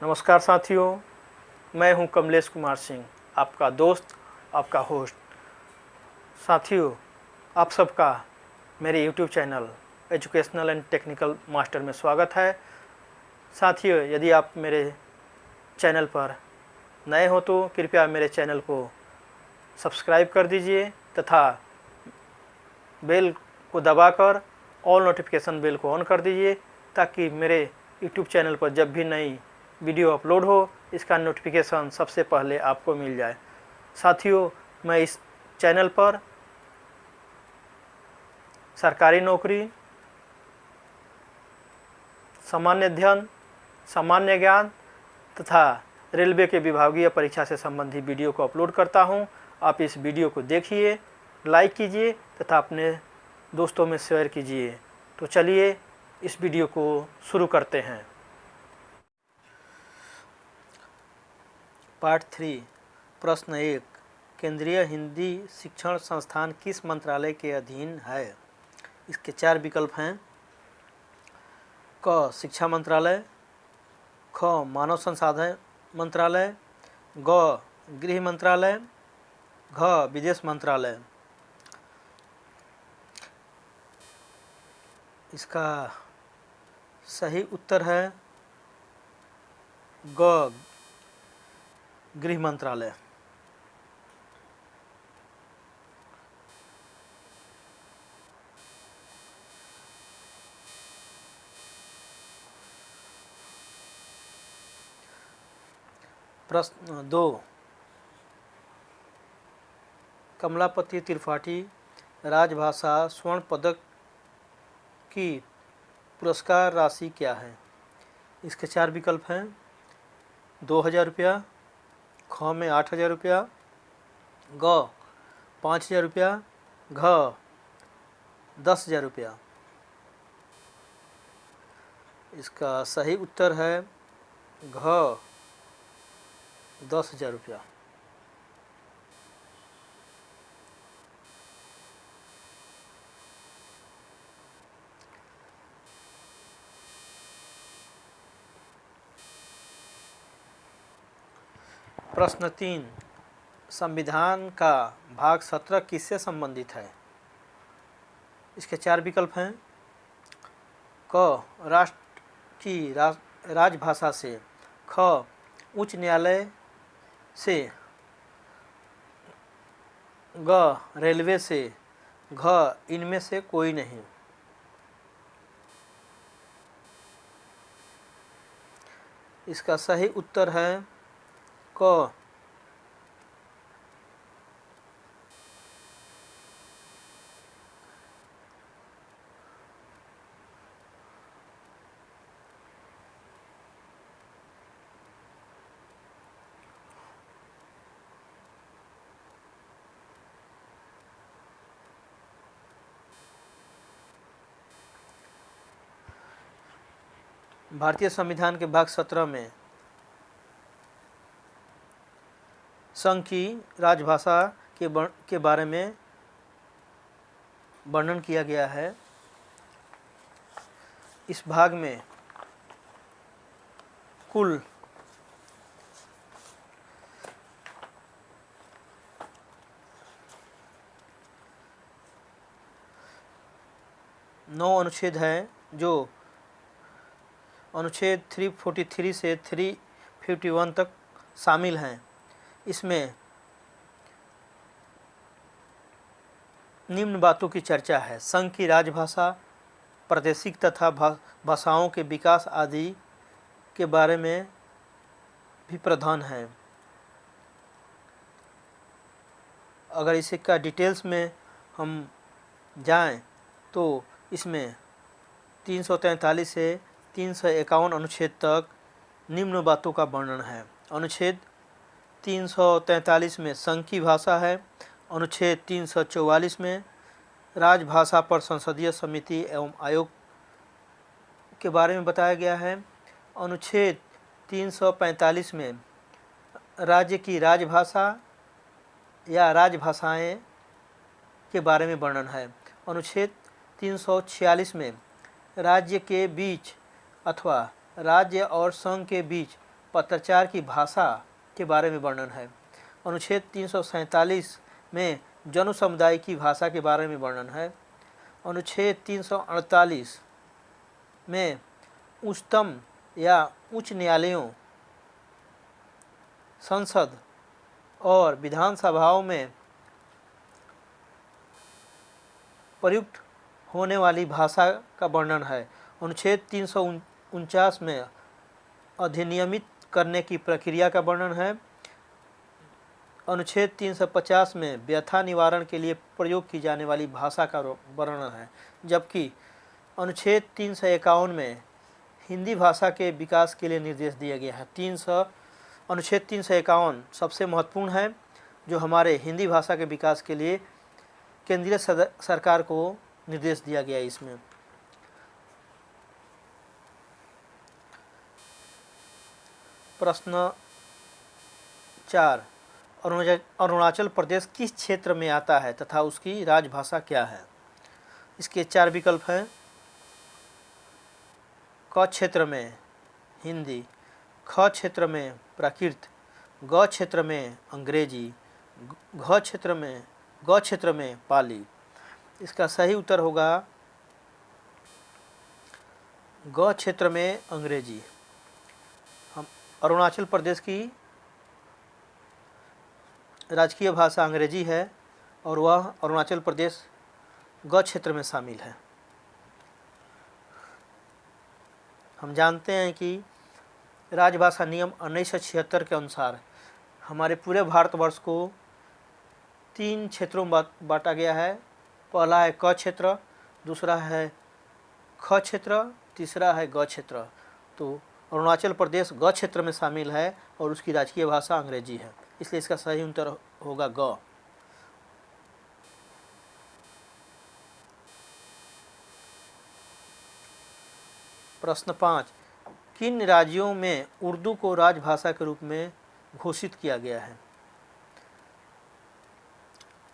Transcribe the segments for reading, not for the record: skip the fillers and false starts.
नमस्कार साथियों, मैं हूं कमलेश कुमार सिंह, आपका दोस्त, आपका होस्ट। साथियों, आप सबका मेरे YouTube channel educational and technical master में स्वागत है। साथियों, यदि आप मेरे चैनल पर नए हो तो कृपया मेरे चैनल को सब्सक्राइब कर दीजिए तथा बेल को दबाकर ऑल नोटिफिकेशन बेल को ऑन कर दीजिए ताकि मेरे YouTube चैनल पर जब भी नई वीडियो अपलोड हो इसका नोटिफिकेशन सबसे पहले आपको मिल जाए। साथियों, मैं इस चैनल पर सरकारी नौकरी, सामान्य अध्ययन, सामान्य ज्ञान तथा रेलवे के विभागीय परीक्षा से संबंधित वीडियो को अपलोड करता हूं। आप इस वीडियो को देखिए, लाइक कीजिए तथा अपने दोस्तों में शेयर कीजिए। तो चलिए इस वीडियो को शुरू करते हैं। पार्ट 3, प्रश्न 1, केंद्रीय हिंदी शिक्षण संस्थान किस मंत्रालय के अधीन है? इसके 4 विकल्प हैं। क शिक्षा मंत्रालय, ख मानव संसाधन मंत्रालय, ग गृह मंत्रालय, घ विदेश मंत्रालय। इसका सही उत्तर है ग गृह मंत्रालय। प्रश्न 2, कमलापति त्रिपाठी राजभाषा स्वर्ण पदक की पुरस्कार राशि क्या है? इसके 4 विकल्प हैं। 2000 रुपया, ख में 8000 रुपया, ग 5000 रुपया, घ 10,000 रुपया। इसका सही उत्तर है घ 10,000 रुपया। प्रश्न 3, संविधान का भाग 17 किससे संबंधित है? इसके 4 विकल्प हैं। क राष्ट्र की राजभाषा से, ख उच्च न्यायालय से, ग रेलवे से, घ इनमें से कोई नहीं। इसका सही उत्तर है क भारतीय संविधान के भाग 17 में संघ की राजभाषा के बारे में वर्णन किया गया है। इस भाग में कुल 9 अनुच्छेद हैं, जो अनुच्छेद 343 से 351 तक शामिल हैं। इसमें निम्न बातों की चर्चा है। संघ की राजभाषा, प्रादेशिक तथा भाषाओं के विकास आदि के बारे में भी प्रावधान है। अगर इसका डिटेल्स में हम जाएं तो इसमें 343 से 351 अनुच्छेद तक निम्न बातों का वर्णन है। अनुच्छेद 343 में संघ की भाषा है। अनुच्छेद 344 में राजभाषा पर संसदीय समिति एवं आयोग के बारे में बताया गया है। अनुच्छेद 345 में राज्य की राजभाषा या राजभाषाएं के बारे में वर्णन है। अनुच्छेद 346 में राज्य के बीच अथवा राज्य और संघ के बीच पत्राचार की भाषा के बारे में वर्णन है। अनुच्छेद 347 में जन समुदाय की भाषा के बारे में वर्णन है। अनुच्छेद 348 में उच्चतम या उच्च न्यायालयों, संसद और विधानसभाओं में प्रयुक्त होने वाली भाषा का वर्णन है। अनुच्छेद 349 में अधिनियमित करने की प्रक्रिया का वर्णन है। अनुच्छेद 350 में व्यथा निवारण के लिए प्रयोग की जाने वाली भाषा का वर्णन है, जबकि अनुच्छेद 351 में हिंदी भाषा के विकास के लिए निर्देश दिया गया है। अनुच्छेद 351 सबसे महत्वपूर्ण है, जो हमारे हिंदी भाषा के विकास के लिए केंद्रीय सरकार को निर्देश दिया गया है। इसमें प्रश्न 4, अरुणाचल प्रदेश किस क्षेत्र में आता है तथा उसकी राजभाषा क्या है? इसके 4 विकल्प हैं। क क्षेत्र में हिंदी, ख क्षेत्र में प्राकृत, ग क्षेत्र में अंग्रेजी, ग क्षेत्र में पाली। इसका सही उत्तर होगा ग क्षेत्र में अंग्रेजी। हम अरुणाचल प्रदेश की राजकीय भाषा अंग्रेजी है और वह अरुणाचल प्रदेश ग क्षेत्र में शामिल है। हम जानते हैं कि राजभाषा नियम 1976 के अनुसार हमारे पूरे भारतवर्ष को 3 क्षेत्रों में बांटा गया है। पहला है क क्षेत्र, दूसरा है ख क्षेत्र, तीसरा है ग क्षेत्र। तो अरुणाचल प्रदेश ग क्षेत्र में शामिल है और उसकी राजकीय भाषा अंग्रेजी है, इसलिए इसका सही उत्तर होगा ग। प्रश्न 5, किन राज्यों में उर्दू को राजभाषा के रूप में घोषित किया गया है?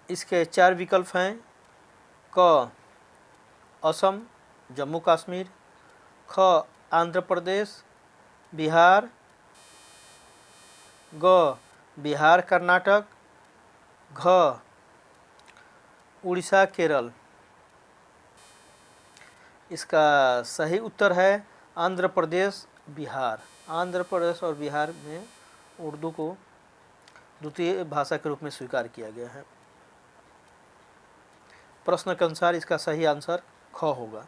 इसके 4 विकल्प हैं। क असम, जम्मू कश्मीर, ख आंध्र प्रदेश, बिहार, ग बिहार कर्नाटक, घ उड़ीसा केरल। इसका सही उत्तर है आंध्र प्रदेश, बिहार। आंध्र प्रदेश और बिहार में उर्दू को द्वितीय भाषा के रूप में स्वीकार किया गया है। प्रश्न के अनुसार इसका सही आंसर ख होगा।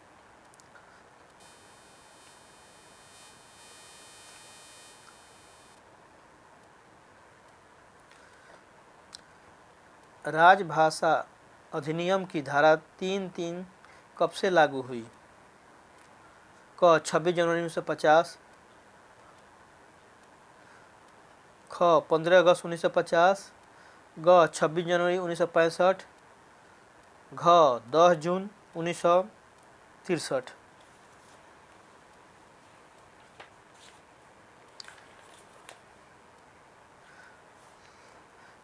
राजभाषा अधिनियम की धारा 3(3) कब से लागू हुई? क 26 जनवरी 1950, ख 15 अगस्त 1950, ग 26 जनवरी 1965, घ 10 जून 1963।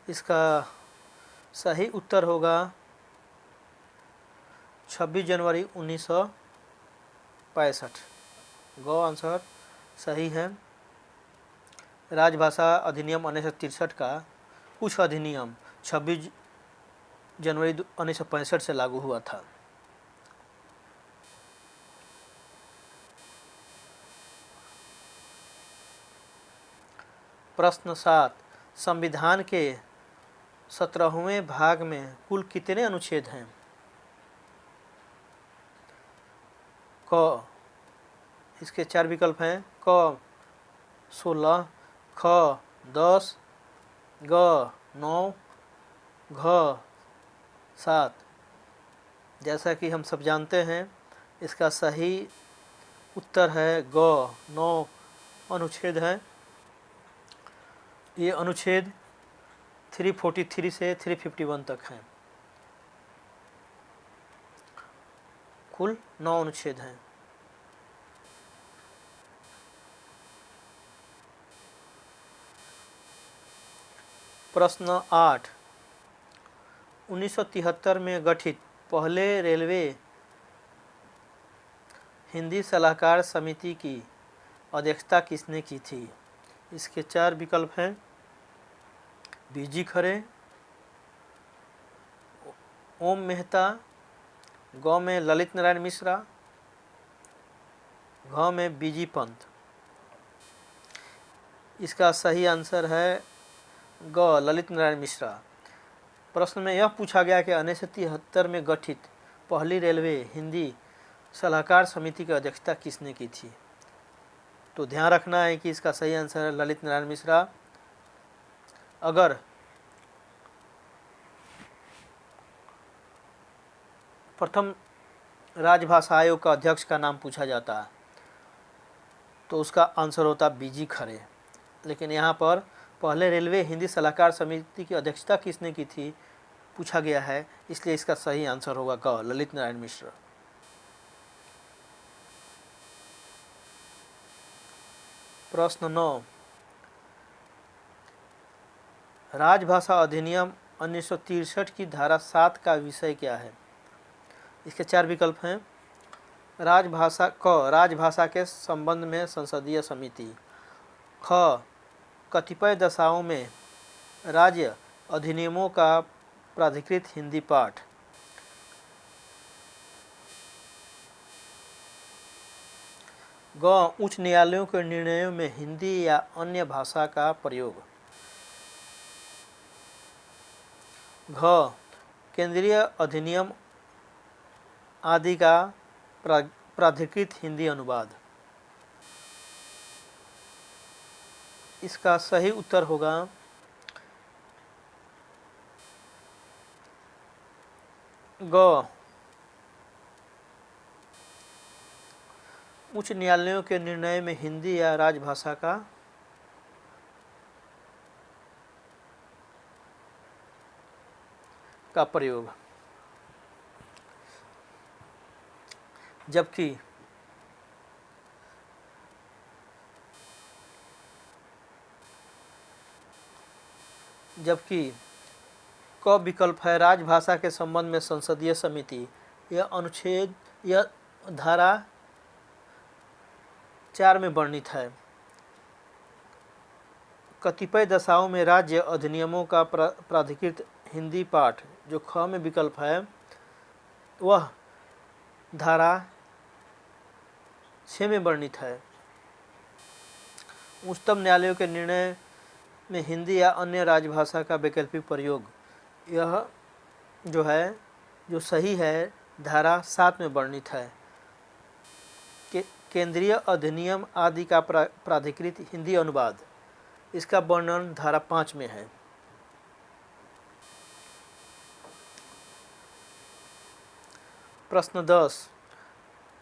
इसका सही उत्तर होगा 26 जनवरी 1965। ग आंसर सही है। राजभाषा अधिनियम 1963 का कुछ अधिनियम 26 जनवरी 1965 से लागू हुआ था। प्रश्न 7, संविधान के 17वें भाग में कुल कितने अनुच्छेद हैं? क इसके 4 विकल्प हैं। क 16, ख 10, ग 9, घ 7। जैसा कि हम सब जानते हैं, इसका सही उत्तर है ग 9 अनुच्छेद हैं। ये अनुच्छेद 343 से 351 तक हैं। कुल 9 अनुच्छेद हैं। प्रश्न 8, 1973 में गठित पहले रेलवे हिंदी सलाहकार समिति की अध्यक्षता किसने की थी? इसके 4 विकल्प हैं। बीजी खरे, ओम मेहता, ग में ललित नारायण मिश्रा, घ में बीजी पंत। इसका सही आंसर है ग ललित नारायण मिश्रा। प्रश्न में यह पूछा गया कि 1973 में गठित पहली रेलवे हिंदी सलाहकार समिति की अध्यक्षता किसने की थी। तो ध्यान रखना है कि इसका सही आंसर है ललित नारायण मिश्रा। अगर प्रथम राजभाषा आयोग का अध्यक्ष का नाम पूछा जाता है तो उसका आंसर होता बीजी खरे, लेकिन यहाँ पर पहले रेलवे हिंदी सलाहकार समिति की अध्यक्षता किसने की थी पूछा गया है, इसलिए इसका सही आंसर होगा ग ललित नारायण मिश्र। प्रश्न 9, राजभाषा अधिनियम 1963 की धारा 7 का विषय क्या है। इसके 4 विकल्प हैं। राजभाषा के संबंध में संसदीय समिति, ख कतिपय दशाओं में राज्य अधिनियमों का प्राधिकृत हिंदी पाठ, ग उच्च न्यायालयों के निर्णयों में हिंदी या अन्य भाषा का प्रयोग, घ केंद्रीय अधिनियम आदि का प्राधिकृत हिंदी अनुवाद। इसका सही उत्तर होगा ग उच्च न्यायालयों के निर्णय में हिंदी या राजभाषा का प्रयोग। जबकि क विकल्प है राजभाषा के संबंध में संसदीय समिति, यह धारा 4 में वर्णित है। कतिपय दशाओं में राज्य अधिनियमों का प्राधिकृत हिंदी पाठ, जो ख में विकल्प है, वह धारा 6 में वर्णित है। उच्चतम न्यायालयों के निर्णय में हिंदी या अन्य राजभाषा का वैकल्पिक प्रयोग, यह जो सही है धारा 7 में वर्णित है। केंद्रीय अधिनियम आदि का प्राधिकृत हिंदी अनुवाद, इसका वर्णन धारा 5 में है। प्रश्न 10,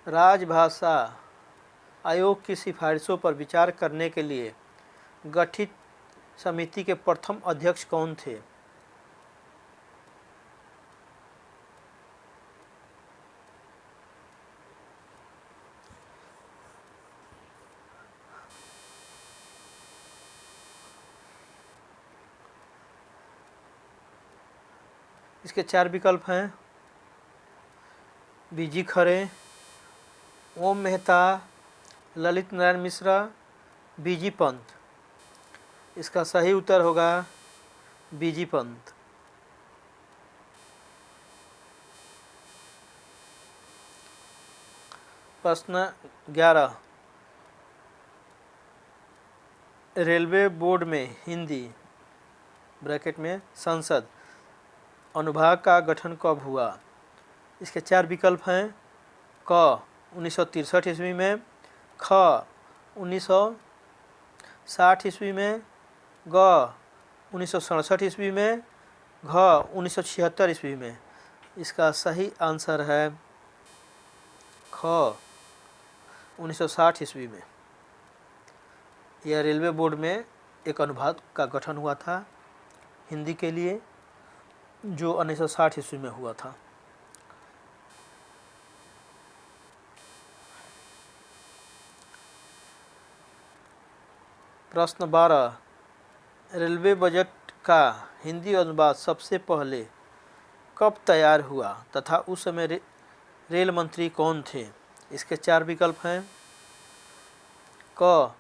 राजभाषा आयोग की सिफारिशों पर विचार करने के लिए गठित समिति के प्रथम अध्यक्ष कौन थे। इसके 4 विकल्प हैं। बीजी खरे, ओम मेहता, ललित नारायण मिश्रा, बीजी पंत। इसका सही उत्तर होगा बीजी पंत। प्रश्न 11, रेलवे बोर्ड में हिंदी ब्रैकेट में संसद अनुभाग का गठन कब हुआ। इसके 4 विकल्प हैं। क 1963 ईस्वी में, ख 1960 ईस्वी में, ग 1967 ईस्वी में, घ 1976 ईस्वी में। इसका सही आंसर है ख 1960 ईस्वी में। यह रेलवे बोर्ड में एक अनुभाग का गठन हुआ था हिंदी के लिए, जो 1960 ईस्वी में हुआ था। प्रश्न 12, रेलवे बजट का हिंदी अनुवाद सबसे पहले कब तैयार हुआ तथा उस समय रेल मंत्री कौन थे। इसके 4 विकल्प हैं। क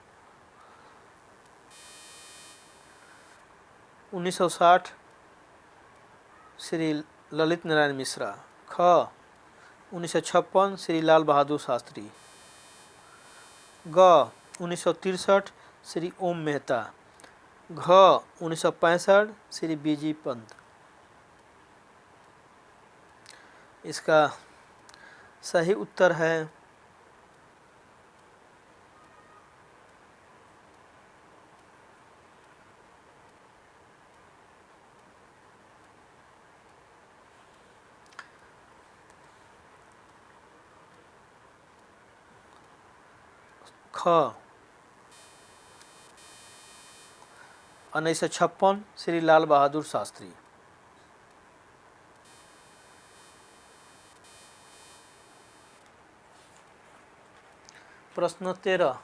1960 श्री ललित नारायण मिश्रा। ख 1956 श्री लाल बहादुर शास्त्री। ग 1963 श्री ओम मेहता। घ 1965 श्री बीजी पंत। इसका सही उत्तर है ख 1956 श्री लाल बहादुर शास्त्री। प्रश्न 13,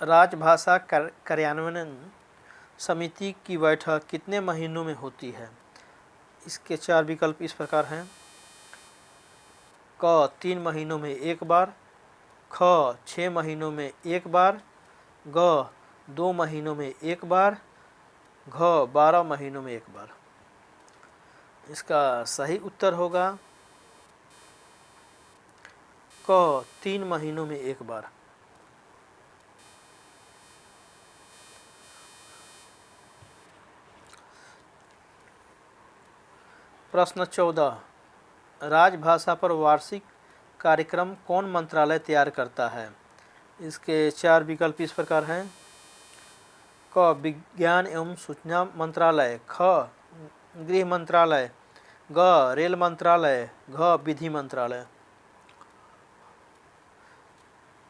राजभाषा कार्यान्वयन समिति की बैठक कितने महीनों में होती है? इसके 4 विकल्प इस प्रकार हैं। क 3 महीनों में एक बार। ख 6 महीनों में एक बार। ग 2 महीनों में एक बार। घ 12 महीनों में एक बार। इसका सही उत्तर होगा क 3 महीनों में एक बार। प्रश्न 14, राजभाषा पर वार्षिक कार्यक्रम कौन मंत्रालय तैयार करता है? इसके 4 विकल्प इस प्रकार हैं। क विज्ञान एवं सूचना मंत्रालय। ख गृह मंत्रालय। ग रेल मंत्रालय। घ विधि मंत्रालय।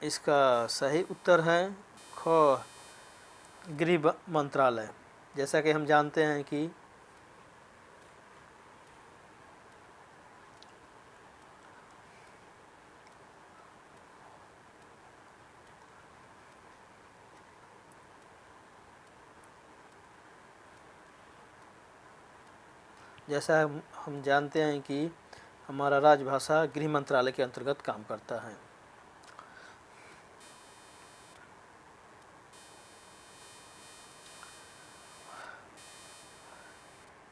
इसका सही उत्तर है ख गृह मंत्रालय। जैसा कि हम जानते हैं कि हमारा राजभाषा गृह मंत्रालय के अंतर्गत काम करता है।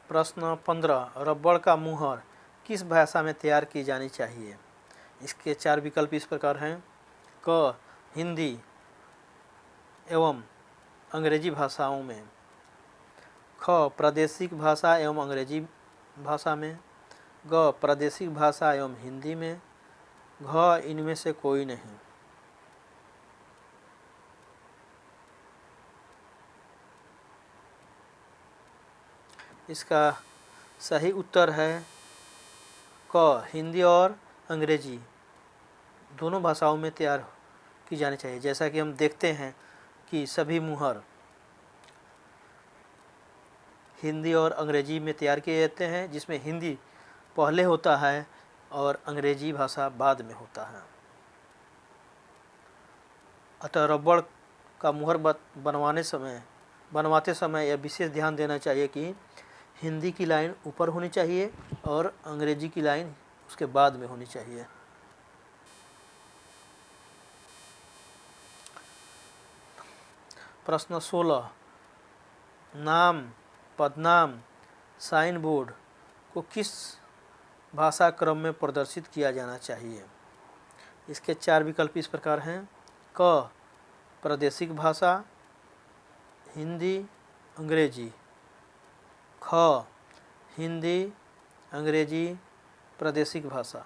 प्रश्न 15, रबड़ का मुहर किस भाषा में तैयार की जानी चाहिए? इसके 4 विकल्प इस प्रकार हैं। क हिंदी एवं अंग्रेजी भाषाओं में। ख प्रादेशिक भाषा एवं अंग्रेजी भाषा में। ग प्रादेशिक भाषा एवं हिंदी में। घ इनमें से कोई नहीं। इसका सही उत्तर है क हिंदी और अंग्रेजी दोनों भाषाओं में तैयार की जानी चाहिए। जैसा कि हम देखते हैं कि सभी मुहर हिंदी और अंग्रेजी में तैयार किए जाते हैं, जिसमें हिंदी पहले होता है और अंग्रेजी भाषा बाद में होता है। अतः रबड़ का मुहर बनवाते समय यह विशेष ध्यान देना चाहिए कि हिंदी की लाइन ऊपर होनी चाहिए और अंग्रेजी की लाइन उसके बाद में होनी चाहिए। प्रश्न 16, नाम, पदनाम, साइन बोर्ड को किस भाषा क्रम में प्रदर्शित किया जाना चाहिए? इसके 4 विकल्प इस प्रकार हैं। क प्रादेशिक भाषा, हिंदी, अंग्रेजी। ख हिंदी, अंग्रेजी, प्रादेशिक भाषा।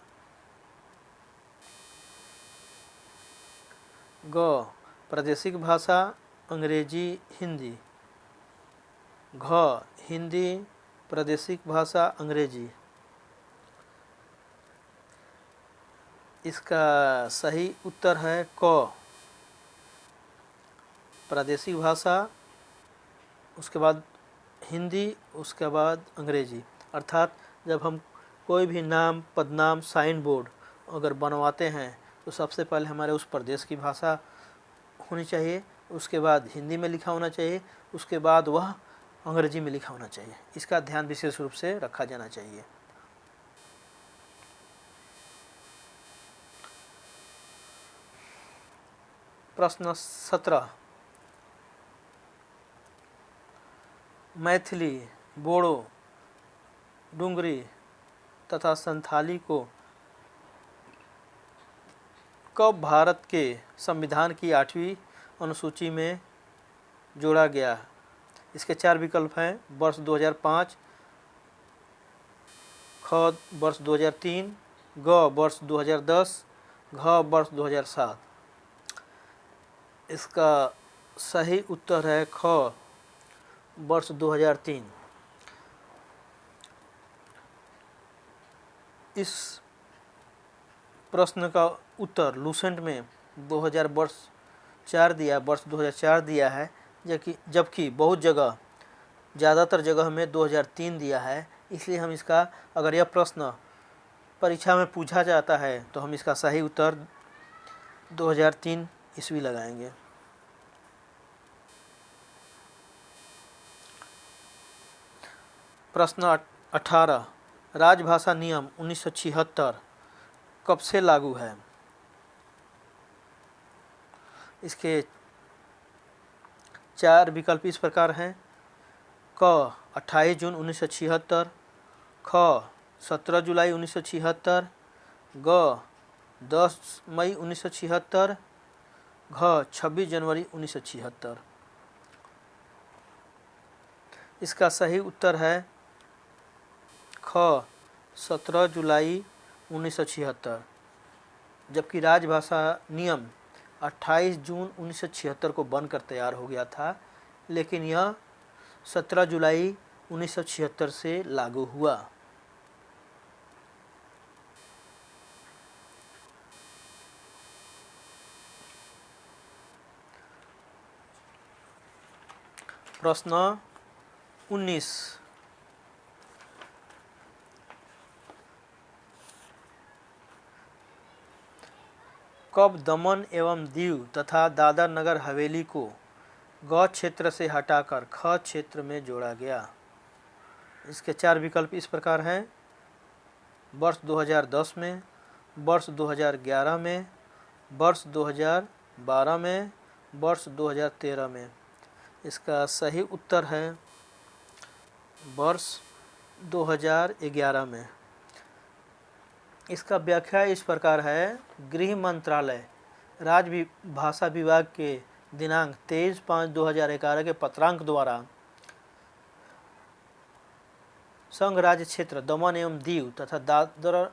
ग प्रादेशिक भाषा, अंग्रेजी, हिंदी। घ हिंदी, प्रादेशिक भाषा, अंग्रेजी। इसका सही उत्तर है क प्रादेशिक भाषा, उसके बाद हिंदी, उसके बाद अंग्रेजी। अर्थात जब हम कोई भी नाम, पदनाम, साइन बोर्ड अगर बनवाते हैं तो सबसे पहले हमारे उस प्रदेश की भाषा होनी चाहिए, उसके बाद हिंदी में लिखा होना चाहिए, उसके बाद वह अंग्रेजी में लिखा होना चाहिए। इसका ध्यान विशेष रूप से रखा जाना चाहिए। प्रश्न 17, मैथिली, बोडो, डुंगरी तथा संथाली को कब भारत के संविधान की 8वीं अनुसूची में जोड़ा गया? इसके 4 विकल्प हैं। वर्ष 2005, ख वर्ष 2003, ग वर्ष 2010, घ वर्ष 2007। इसका सही उत्तर है ख वर्ष 2003। इस प्रश्न का उत्तर लूसेंट में 2004 दिया है, जबकि बहुत जगह, ज़्यादातर जगह में 2003 दिया है। इसलिए हम इसका, अगर यह प्रश्न परीक्षा में पूछा जाता है तो हम इसका सही उत्तर 2003 ईस्वी लगाएंगे। प्रश्न 18, राजभाषा नियम 1976 कब से लागू है? इसके 4 विकल्प इस प्रकार हैं। क 28 जून 1976, ख 17 जुलाई 1976, ग 10 मई 1976, घ 26 जनवरी 1976। इसका सही उत्तर है ख 17 जुलाई 1976, जबकि राजभाषा नियम 28 जून 1976 को बनकर तैयार हो गया था, लेकिन यह 17 जुलाई 1976 से लागू हुआ। प्रश्न 19, कब दमन एवं दीव तथा दादर नगर हवेली को ग क्षेत्र से हटाकर ख क्षेत्र में जोड़ा गया? इसके 4 विकल्प इस प्रकार हैं। वर्ष 2010 में, वर्ष 2011 में, वर्ष 2012 में, वर्ष 2013 में। इसका सही उत्तर है वर्ष 2011 में। इसका व्याख्या इस प्रकार है। गृह मंत्रालय भाषा विभाग के दिनांक 23/5/2011 के पत्रांक द्वारा संघ राज्य क्षेत्र दमन एवं दीव तथा दादर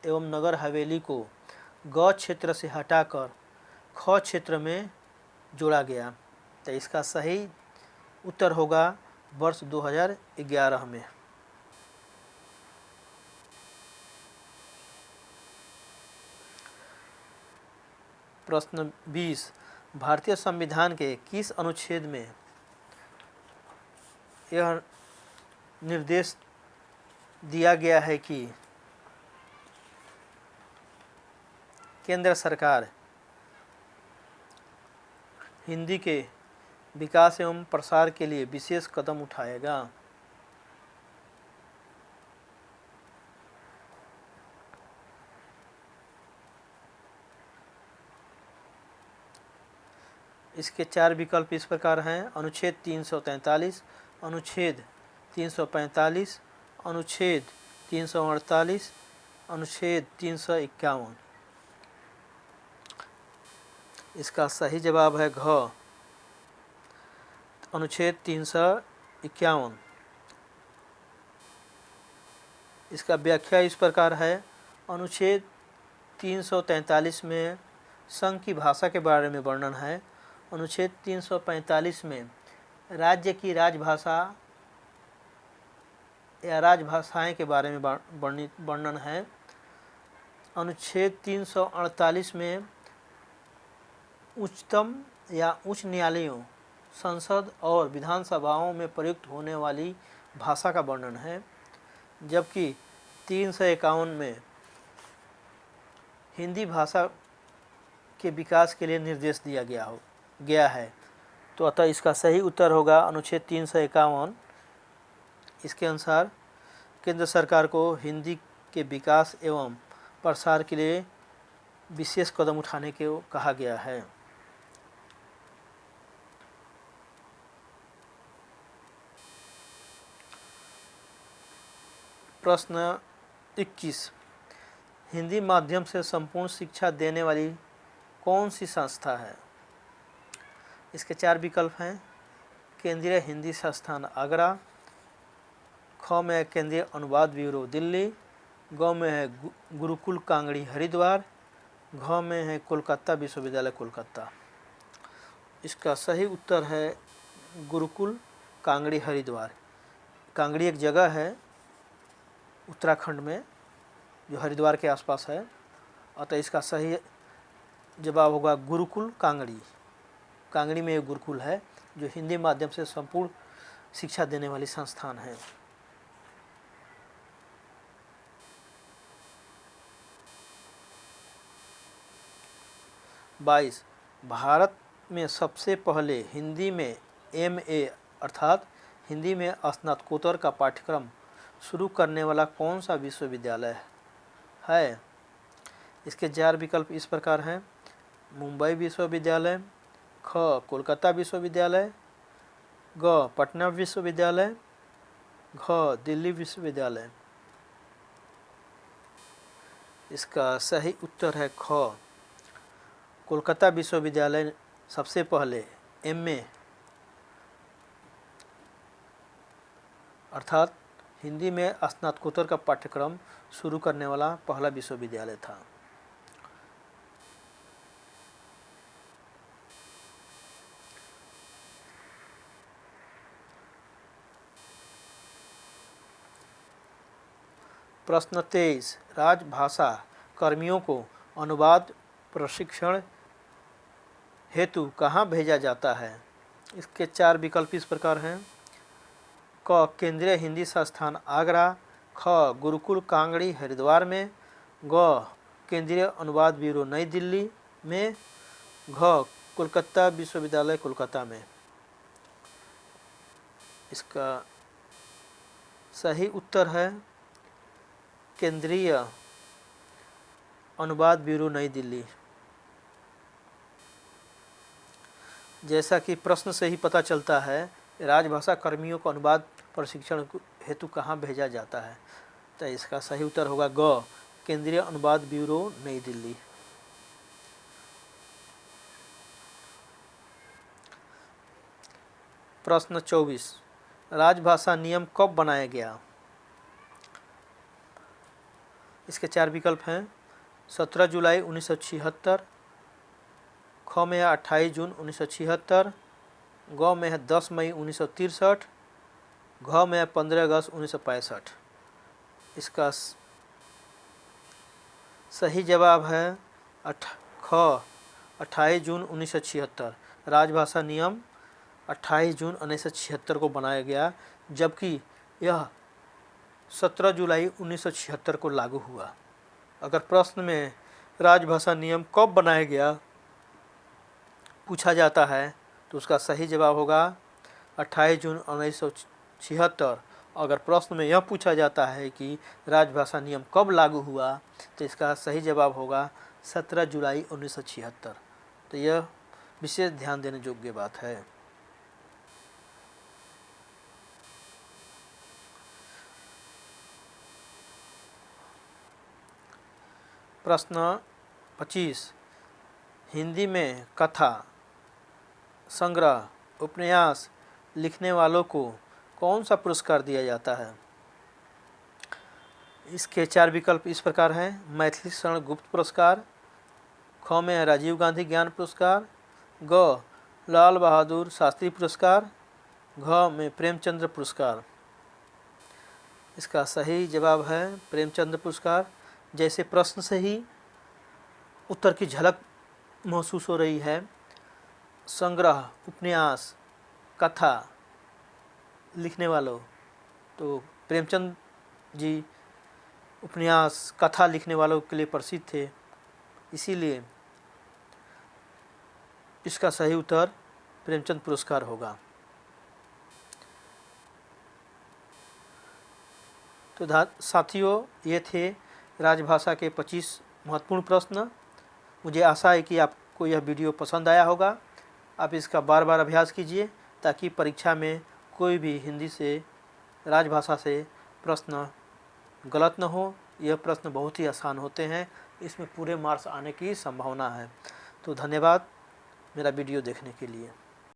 एवं नगर हवेली को ग क्षेत्र से हटाकर ख क्षेत्र में जोड़ा गया। तो इसका सही उत्तर होगा वर्ष 2011 में। प्रश्न 20, भारतीय संविधान के किस अनुच्छेद में यह निर्देश दिया गया है कि केंद्र सरकार हिंदी के विकास एवं प्रसार के लिए विशेष कदम उठाएगा? इसके 4 विकल्प इस प्रकार हैं। अनुच्छेद 343, अनुच्छेद 345, अनुच्छेद 348, अनुच्छेद 351। इसका सही जवाब है घ अनुच्छेद 351। इसका व्याख्या इस प्रकार है। अनुच्छेद 343 में संघ की भाषा के बारे में वर्णन है। अनुच्छेद 345 में राज्य की राजभाषा या राजभाषाएं के बारे में वर्णन है। अनुच्छेद 348 में उच्चतम या उच्च न्यायालयों, संसद और विधानसभाओं में प्रयुक्त होने वाली भाषा का वर्णन है, जबकि 351 में हिंदी भाषा के विकास के लिए निर्देश दिया गया है। तो अतः इसका सही उत्तर होगा अनुच्छेद 351। इसके अनुसार केंद्र सरकार को हिंदी के विकास एवं प्रसार के लिए विशेष कदम उठाने को कहा गया है। प्रश्न 21, हिंदी माध्यम से संपूर्ण शिक्षा देने वाली कौन सी संस्था है? इसके 4 विकल्प हैं। केंद्रीय हिंदी संस्थान आगरा, ख में है केंद्रीय अनुवाद ब्यूरो दिल्ली, ग में है गुरुकुल कांगड़ी हरिद्वार, घ में है कोलकाता विश्वविद्यालय कोलकाता। इसका सही उत्तर है गुरुकुल कांगड़ी हरिद्वार। कांगड़ी एक जगह है उत्तराखंड में जो हरिद्वार के आसपास है, अतः इसका सही जवाब होगा गुरुकुल कांगड़ी। कांगड़ी में एक गुरुकुल है जो हिंदी माध्यम से संपूर्ण शिक्षा देने वाली संस्थान है। बाईस, भारत में सबसे पहले हिंदी में MA अर्थात हिंदी में स्नातकोत्तर का पाठ्यक्रम शुरू करने वाला कौन सा विश्वविद्यालय है? इसके 4 विकल्प इस प्रकार हैं। मुंबई विश्वविद्यालय, ख कोलकाता विश्वविद्यालय, ग पटना विश्वविद्यालय, घ दिल्ली विश्वविद्यालय। इसका सही उत्तर है ख कोलकाता विश्वविद्यालय सबसे पहले MA अर्थात हिंदी में स्नातकोत्तर का पाठ्यक्रम शुरू करने वाला पहला विश्वविद्यालय था। प्रश्न 23, राजभाषा कर्मियों को अनुवाद प्रशिक्षण हेतु कहाँ भेजा जाता है? इसके 4 विकल्प इस प्रकार हैं। क केंद्रीय हिंदी संस्थान आगरा, ख गुरुकुल कांगड़ी हरिद्वार में, ग केंद्रीय अनुवाद ब्यूरो नई दिल्ली में, घ कोलकाता विश्वविद्यालय कोलकाता में। इसका सही उत्तर है केंद्रीय अनुवाद ब्यूरो नई दिल्ली। जैसा कि प्रश्न से ही पता चलता है, राजभाषा कर्मियों को अनुवाद प्रशिक्षण हेतु कहाँ भेजा जाता है, तो इसका सही उत्तर होगा ग केंद्रीय अनुवाद ब्यूरो नई दिल्ली। प्रश्न 24, राजभाषा नियम कब बनाया गया? इसके 4 विकल्प हैं। 17 जुलाई 1976, ख में है 28 जून 1976, ग में है 10 मई 1963, घ में है 15 अगस्त 1965। इसका सही जवाब है ख 28 जून 1976। राजभाषा नियम 28 जून 1976 को बनाया गया, जबकि यह 17 जुलाई 1976 को लागू हुआ। अगर प्रश्न में राजभाषा नियम कब बनाया गया पूछा जाता है तो उसका सही जवाब होगा 28 जून 1976। अगर प्रश्न में यह पूछा जाता है कि राजभाषा नियम कब लागू हुआ तो इसका सही जवाब होगा 17 जुलाई 1976। तो यह विशेष ध्यान देने योग्य बात है। प्रश्न 25, हिंदी में कथा, संग्रह, उपन्यास लिखने वालों को कौन सा पुरस्कार दिया जाता है? इसके 4 विकल्प इस प्रकार हैं। मैथिली शरण गुप्त पुरस्कार, ख में है राजीव गांधी ज्ञान पुरस्कार, ग लाल बहादुर शास्त्री पुरस्कार, घ में प्रेमचंद्र पुरस्कार। इसका सही जवाब है प्रेमचंद्र पुरस्कार। जैसे प्रश्न से ही उत्तर की झलक महसूस हो रही है, संग्रह, उपन्यास, कथा लिखने वालों, तो प्रेमचंद जी उपन्यास कथा लिखने वालों के लिए प्रसिद्ध थे, इसीलिए इसका सही उत्तर प्रेमचंद पुरस्कार होगा। तो साथियों, ये थे राजभाषा के 25 महत्वपूर्ण प्रश्न। मुझे आशा है कि आपको यह वीडियो पसंद आया होगा। आप इसका बार बार अभ्यास कीजिए ताकि परीक्षा में कोई भी हिंदी से राजभाषा से प्रश्न गलत न हो। यह प्रश्न बहुत ही आसान होते हैं, इसमें पूरे मार्क्स आने की संभावना है। तो धन्यवाद मेरा वीडियो देखने के लिए।